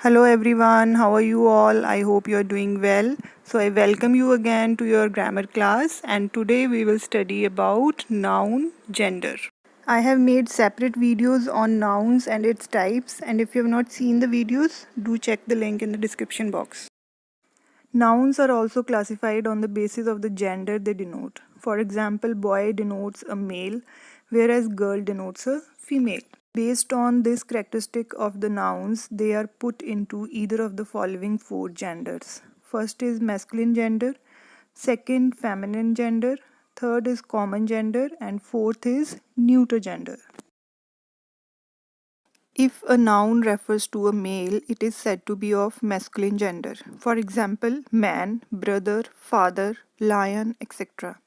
Hello everyone, how are you all? I hope you are doing well. So I welcome you again to your grammar class, and today we will study about noun gender. I have made separate videos on nouns and its types, and if you have not seen the videos, do check the link in the description box. Nouns are also classified on the basis of the gender they denote. For example, boy denotes a male, whereas girl denotes a female. Based on this characteristic of the nouns, they are put into either of the following four genders. First is masculine gender, second feminine gender, third is common gender, and fourth is neuter gender. If a noun refers to a male, it is said to be of masculine gender. For example, man, brother, father, lion, etc.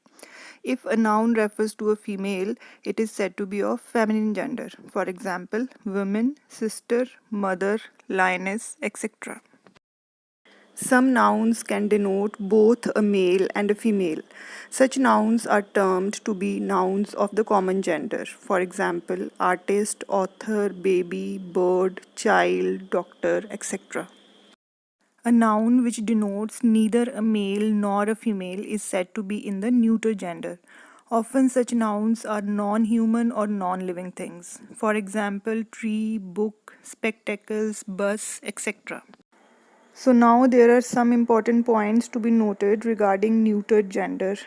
If a noun refers to a female, it is said to be of feminine gender. For example, woman, sister, mother, lioness, etc. Some nouns can denote both a male and a female. Such nouns are termed to be nouns of the common gender. For example, artist, author, baby, bird, child, doctor, etc. A noun which denotes neither a male nor a female is said to be in the neuter gender. Often such nouns are non-human or non-living things. For example, tree, book, spectacles, bus, etc. So now there are some important points to be noted regarding neutered gender.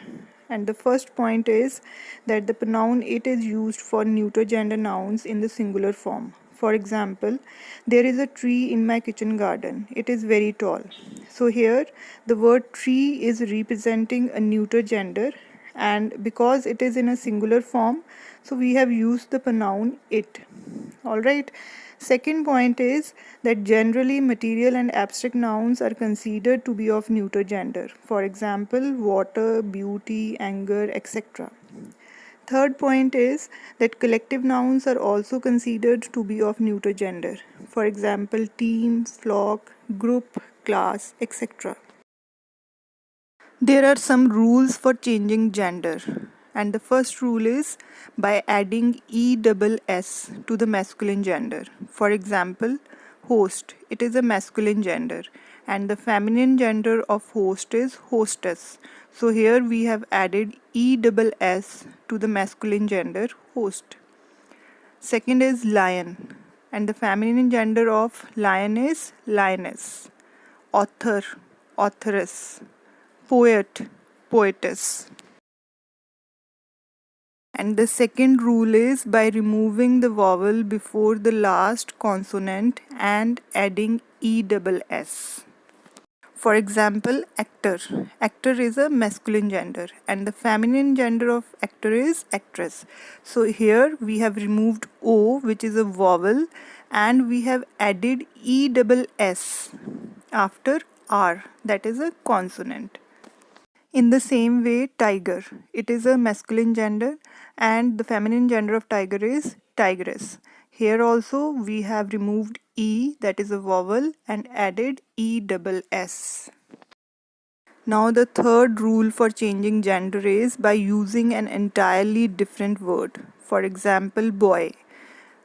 And the first point is that the pronoun it is used for neuter gender nouns in the singular form. For example, there is a tree in my kitchen garden. It is very tall. So here the word tree is representing a neuter gender, and because it is in a singular form, so we have used the pronoun it. Alright. Second point is that generally material and abstract nouns are considered to be of neuter gender. For example, water, beauty, anger, etc. Third point is that collective nouns are also considered to be of neuter gender. For example, team, flock, group, class, etc. There are some rules for changing gender, and the first rule is by adding ESS to the masculine gender. For example, host, it is a masculine gender, and the feminine gender of host is hostess. So here we have added ESS to the masculine gender host. Second is lion, and the feminine gender of lion is lioness. Author, authoress. Poet, poetess. And the second rule is by removing the vowel before the last consonant and adding ESS. For example, actor. Actor is a masculine gender, and the feminine gender of actor is actress. So here we have removed O, which is a vowel, and we have added ESS after R, that is a consonant. In the same way, tiger, it is a masculine gender, and the feminine gender of tiger is tigress. Here also we have removed E, that is a vowel, and added ESS. Now the third rule for changing gender is by using an entirely different word. For example, boy.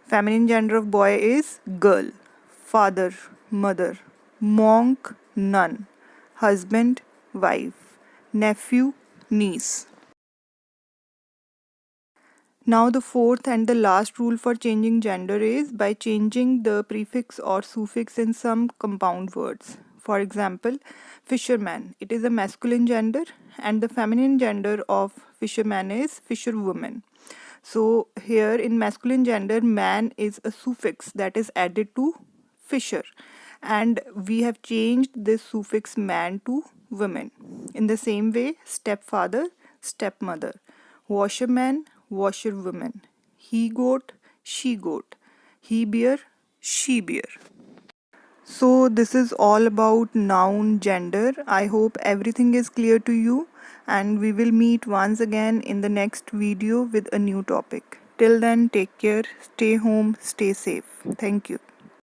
Feminine gender of boy is girl. Father, mother. Monk, nun. Husband, wife. Nephew, niece. Now the fourth and the last rule for changing gender is by changing the prefix or suffix in some compound words. For example, fisherman, it is a masculine gender, and the feminine gender of fisherman is fisherwoman. So here in masculine gender, man is a suffix that is added to fisher, and we have changed this suffix man to women. In the same way, stepfather, stepmother, washerman, washerwoman, he goat, she goat, he bear, she bear. So this is all about noun gender. I hope everything is clear to you, and we will meet once again in the next video with a new topic. Till then, take care, stay home, stay safe. Thank you.